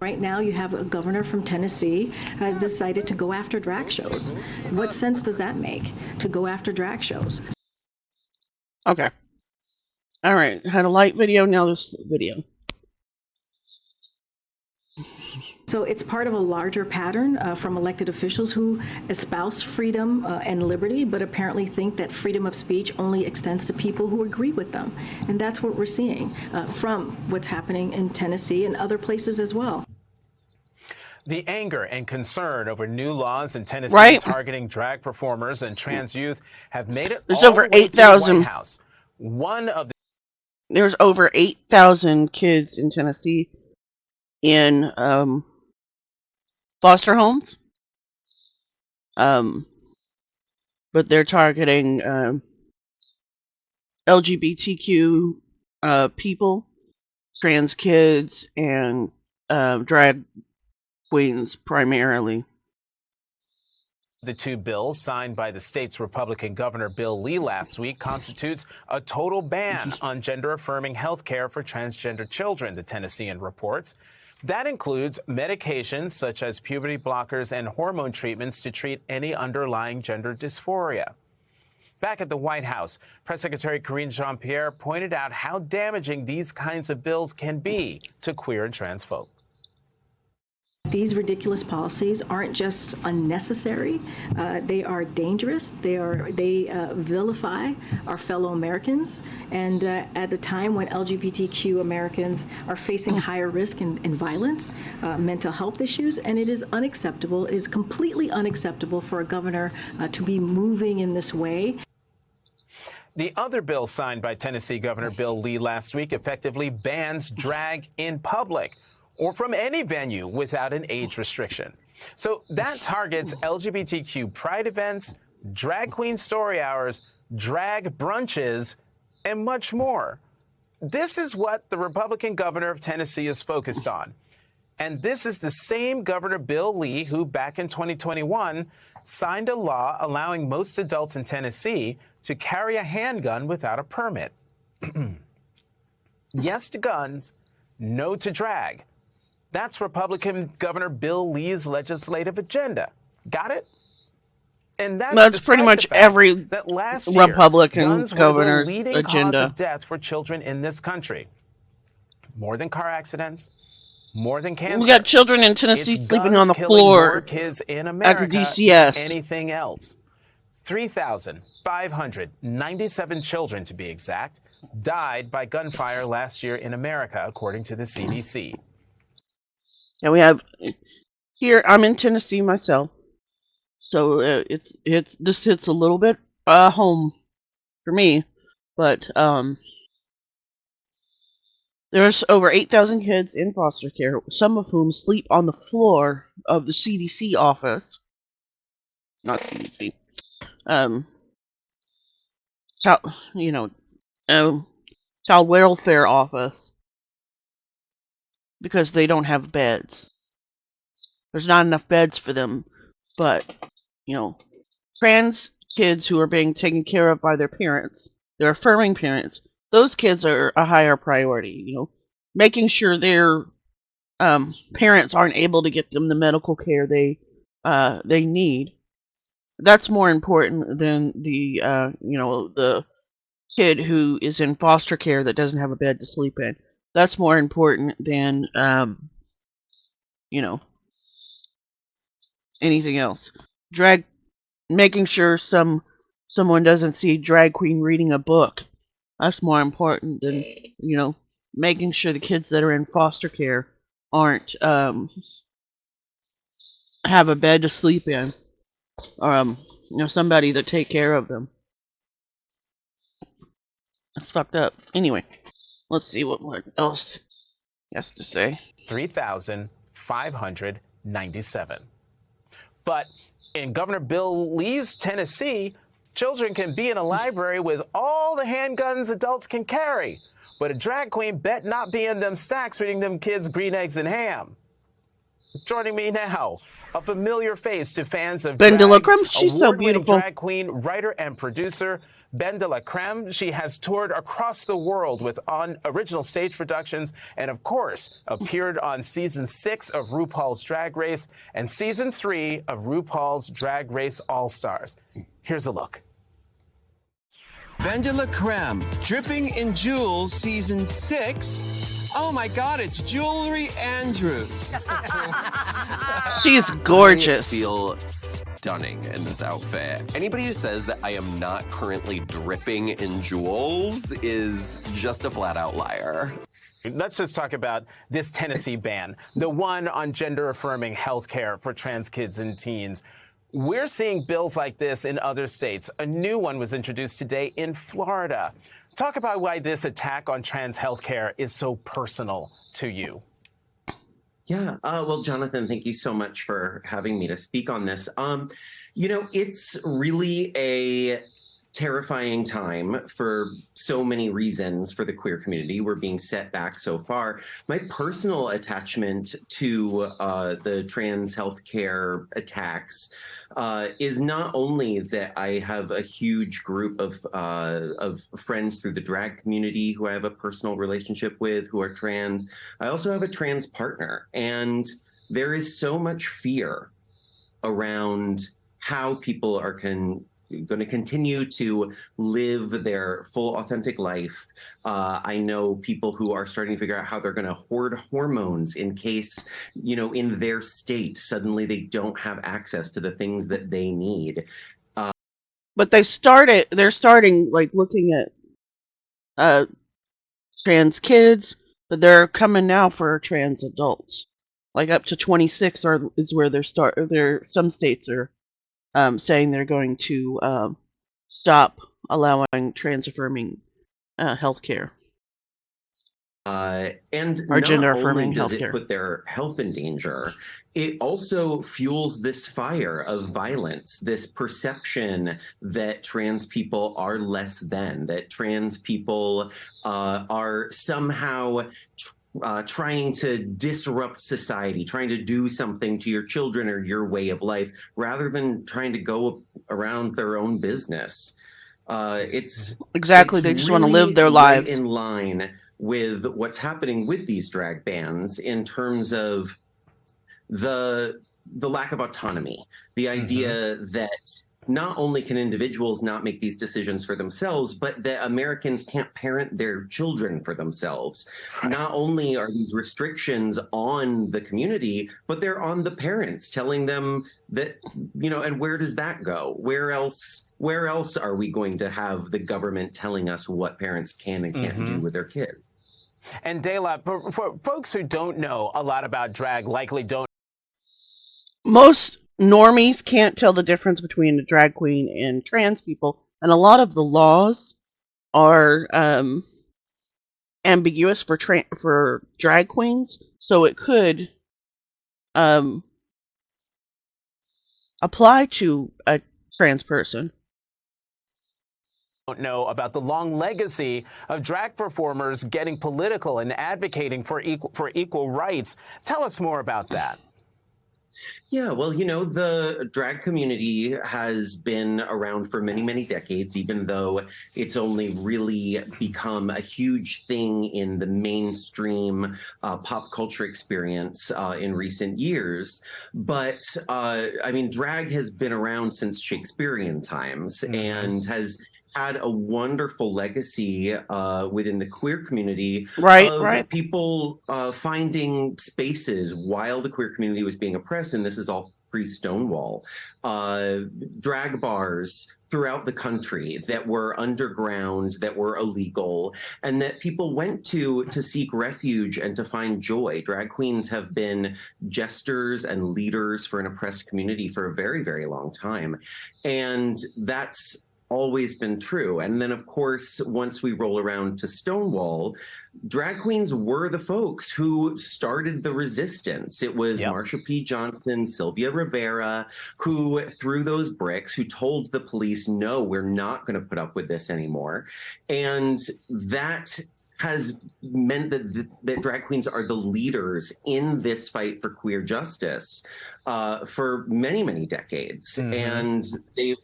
Right now, you have a governor from Tennessee has decided to go after drag shows. What sense does that make, to go after drag shows? Okay. All right. Had a light video, now this video. So it's part of a larger pattern from elected officials who espouse freedom and liberty, but apparently think that freedom of speech only extends to people who agree with them. And that's what we're seeing from what's happening in Tennessee and other places as well. The anger and concern over new laws in Tennessee targeting drag performers and trans youth have made it There's all over the way to the White House. There's over 8,000 kids in Tennessee in foster homes. But they're targeting LGBTQ people, trans kids, and drag queens primarily. The two bills signed by the state's Republican Governor Bill Lee last week constitutes a total ban on gender-affirming health care for transgender children, the Tennessean reports. That includes medications such as puberty blockers and hormone treatments to treat any underlying gender dysphoria. Back at the White House, Press Secretary Karine Jean-Pierre pointed out how damaging these kinds of bills can be to queer and trans folk. These ridiculous policies aren't just unnecessary, they are dangerous, they vilify our fellow Americans, and at the time when LGBTQ Americans are facing higher risk in violence, mental health issues, and it is unacceptable, it is completely unacceptable for a governor to be moving in this way. The other bill signed by Tennessee Governor Bill Lee last week effectively bans drag in public or from any venue without an age restriction. So that targets LGBTQ pride events, drag queen story hours, drag brunches, and much more. This is what the Republican governor of Tennessee is focused on. And this is the same Governor Bill Lee who back in 2021 signed a law allowing most adults in Tennessee to carry a handgun without a permit. Yes to guns, no to drag. That's Republican Governor Bill Lee's legislative agenda. Got it? And that's pretty much every Republican governor's agenda. Cause of death for children in this country. More than car accidents, more than cancer. We got children in Tennessee sleeping on the floor kids in America at the DCS. Anything else? 3,597 children, to be exact, died by gunfire last year in America, according to the CDC. And we have here. I'm in Tennessee myself, so this hits a little bit home for me. But there's over 8,000 kids in foster care, some of whom sleep on the floor of the CDC office. Not CDC. Child welfare office. Because they don't have beds. There's not enough beds for them. But, trans kids who are being taken care of by their parents, their affirming parents, those kids are a higher priority, Making sure their parents aren't able to get them the medical care they need. That's more important than the kid who is in foster care that doesn't have a bed to sleep in. That's more important than, anything else. Making sure someone doesn't see a drag queen reading a book. That's more important than, making sure the kids that are in foster care aren't, have a bed to sleep in. Or, somebody to take care of them. That's fucked up. Anyway. Let's see what else he has to say. 3,597. But in Governor Bill Lee's Tennessee, children can be in a library with all the handguns adults can carry. But a drag queen bet not be in them stacks reading them kids green eggs and ham. Joining me now a familiar face to fans of Bendela drag, Creme, she's so award-winning beautiful. drag queen, writer, and producer Bendela Creme. She has toured across the world with original stage productions and, of course, appeared on season 6 of RuPaul's Drag Race and season 3 of RuPaul's Drag Race All-Stars. Here's a look. Bendela Creme, Dripping in Jewels, Season 6. Oh my God, it's Jewelry Andrews. She's I gorgeous. feel stunning in this outfit. Anybody who says that I am not currently dripping in jewels is just a flat out liar. Let's just talk about this Tennessee ban, the one on gender-affirming health care for trans kids and teens. We're seeing bills like this in other states. A new one was introduced today in Florida. Talk about why this attack on trans health care is so personal to you. Yeah, well, Jonathan, thank you so much for having me to speak on this. You know, it's really a terrifying time for so many reasons for the queer community. We're being set back so far. My personal attachment to the trans healthcare attacks is not only that I have a huge group of friends through the drag community who I have a personal relationship with who are trans. I also have a trans partner, and there is so much fear around how people are going to continue to live their full authentic life. I know people who are starting to figure out how they're going to hoard hormones in case, you know, in their state, suddenly they don't have access to the things that they need. But they're starting like looking at trans kids, but they're coming now for trans adults. Like up to 26 is where some states are saying they're going to stop allowing trans affirming healthcare. And Or not gender only affirming does healthcare. it put their health in danger, it also fuels this fire of violence, this perception that trans people are less than, that trans people are somehow trying to disrupt society, trying to do something to your children or your way of life, rather than trying to go around their own business. It's Exactly, they just want to live their right lives. in line with what's happening with these drag bans in terms of the lack of autonomy, the idea that not only can individuals not make these decisions for themselves, but that Americans can't parent their children for themselves. Right. Not only are these restrictions on the community, but they're on the parents, telling them that, you know, and where does that go? Where else are we going to have the government telling us what parents can and can't do with their kids? And Dela, for folks who don't know a lot about drag, likely don't. Most normies can't tell the difference between a drag queen and trans people, and a lot of the laws are ambiguous for drag queens, so it could apply to a trans person. Don't know about the long legacy of drag performers getting political and advocating for equal rights. Tell us more about that. Yeah, well, you know, the drag community has been around for many, many decades, even though it's only really become a huge thing in the mainstream pop culture experience in recent years. But I mean, drag has been around since Shakespearean times and has had a wonderful legacy within the queer community of people finding spaces while the queer community was being oppressed, and this is all pre-Stonewall, drag bars throughout the country that were underground, that were illegal, and that people went to seek refuge and to find joy. Drag queens have been jesters and leaders for an oppressed community for a very, very long time, and that's always been true. And then, of course, once we roll around to Stonewall, drag queens were the folks who started the resistance. It was Marsha P. Johnson, Sylvia Rivera, who threw those bricks, who told the police, no, we're not going to put up with this anymore. And that has meant that drag queens are the leaders in this fight for queer justice for many, many decades. And they've,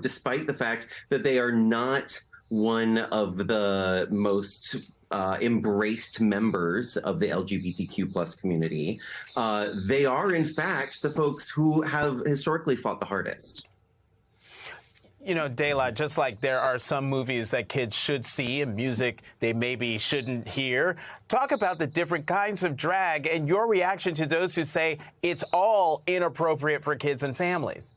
despite the fact that they are not one of the most embraced members of the LGBTQ plus community, they are in fact the folks who have historically fought the hardest. Dela, just like there are some movies that kids should see and music they maybe shouldn't hear, talk about the different kinds of drag and your reaction to those who say it's all inappropriate for kids and families.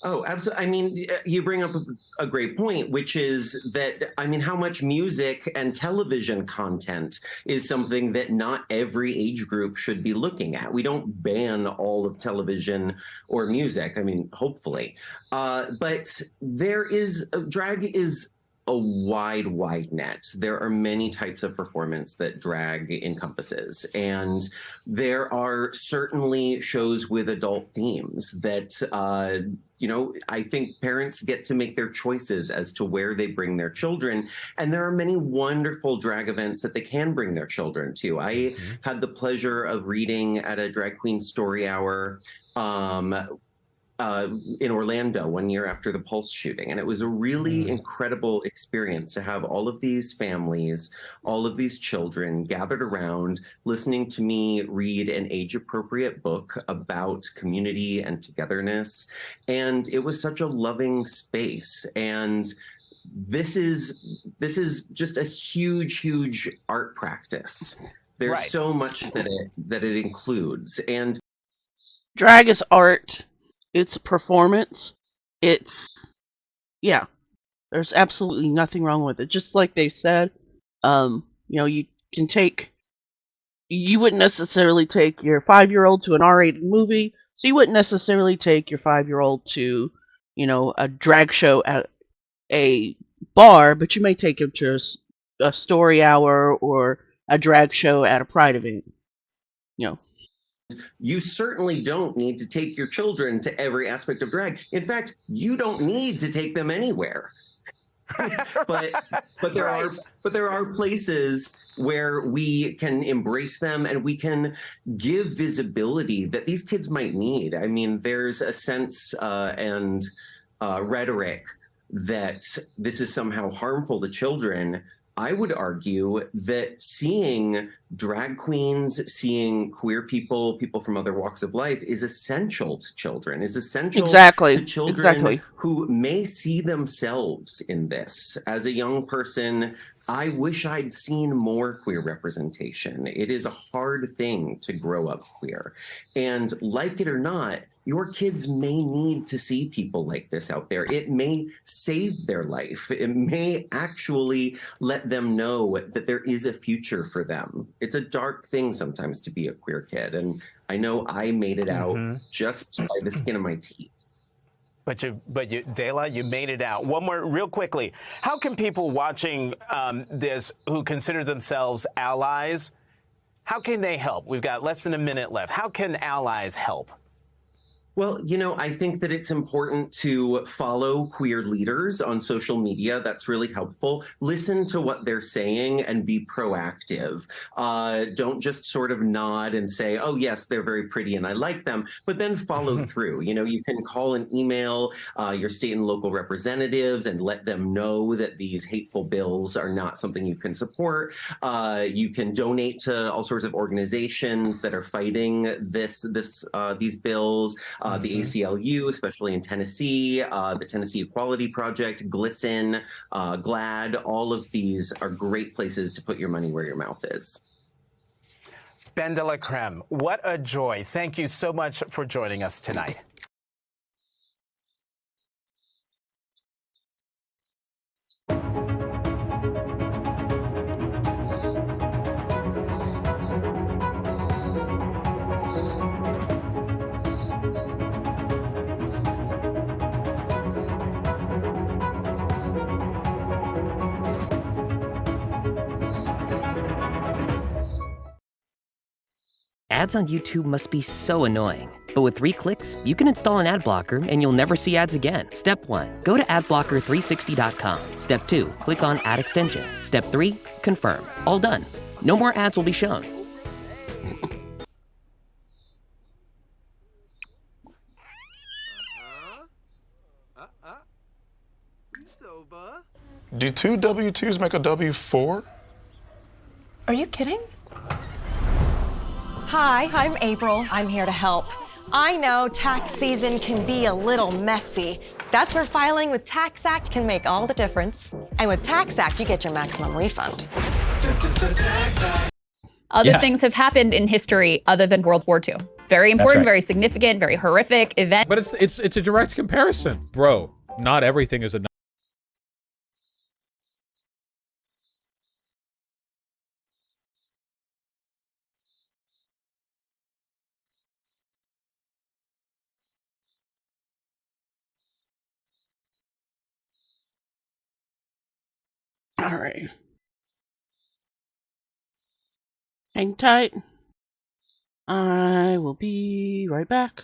Oh, absolutely. I mean, you bring up a great point, which is that, I mean, how much music and television content is something that not every age group should be looking at. We don't ban all of television or music. I mean, hopefully. But drag is a wide net. There are many types of performance that drag encompasses. And there are certainly shows with adult themes that, I think parents get to make their choices as to where they bring their children. And there are many wonderful drag events that they can bring their children to. I had the pleasure of reading at a drag queen story hour in Orlando 1 year after the Pulse shooting. And it was a really incredible experience to have all of these families, all of these children gathered around, listening to me read an age-appropriate book about community and togetherness. And it was such a loving space. And this is just a huge art practice. There's so much that it includes. And drag is art. It's a performance. There's absolutely nothing wrong with it. Just like they said, you wouldn't necessarily take your 5-year-old to an R-rated movie, so you wouldn't necessarily take your 5-year-old to, a drag show at a bar, but you may take him to a story hour or a drag show at a Pride event. You certainly don't need to take your children to every aspect of drag. In fact, you don't need to take them anywhere. but there are places where we can embrace them and we can give visibility that these kids might need. I mean, there's a sense and rhetoric that this is somehow harmful to children. I would argue that seeing drag queens, seeing queer people from other walks of life is essential to children, is essential to children who may see themselves in this. As a young person, I wish I'd seen more queer representation. It is a hard thing to grow up queer. And like it or not, your kids may need to see people like this out there. It may save their life. It may actually let them know that there is a future for them. It's a dark thing sometimes to be a queer kid. And I know I made it out just by the skin of my teeth. But Dela, you made it out. One more, real quickly. How can people watching this who consider themselves allies, how can they help? We've got less than a minute left. How can allies help? Well, I think that it's important to follow queer leaders on social media. That's really helpful. Listen to what they're saying and be proactive. Don't just sort of nod and say, oh, yes, they're very pretty and I like them, but then follow through. You can call and email your state and local representatives and let them know that these hateful bills are not something you can support. You can donate to all sorts of organizations that are fighting these bills. The ACLU, especially in Tennessee, the Tennessee Equality Project, GLSEN, GLAAD, all of these are great places to put your money where your mouth is. Ben de la Creme, what a joy. Thank you so much for joining us tonight. Ads on YouTube must be so annoying. But with 3 clicks, you can install an ad blocker and you'll never see ads again. Step 1, go to adblocker360.com. Step 2, click on Ad Extension. Step 3, confirm. All done. No more ads will be shown. Do 2 W-2s make a W-4? Are you kidding? Hi, I'm April. I'm here to help. I know tax season can be a little messy. That's where filing with TaxAct can make all the difference. And with TaxAct, you get your maximum refund. Other things have happened in history other than World War II. Very important, very significant, very horrific event. But it's a direct comparison, bro. Not everything is a. All right. Hang tight. I will be right back.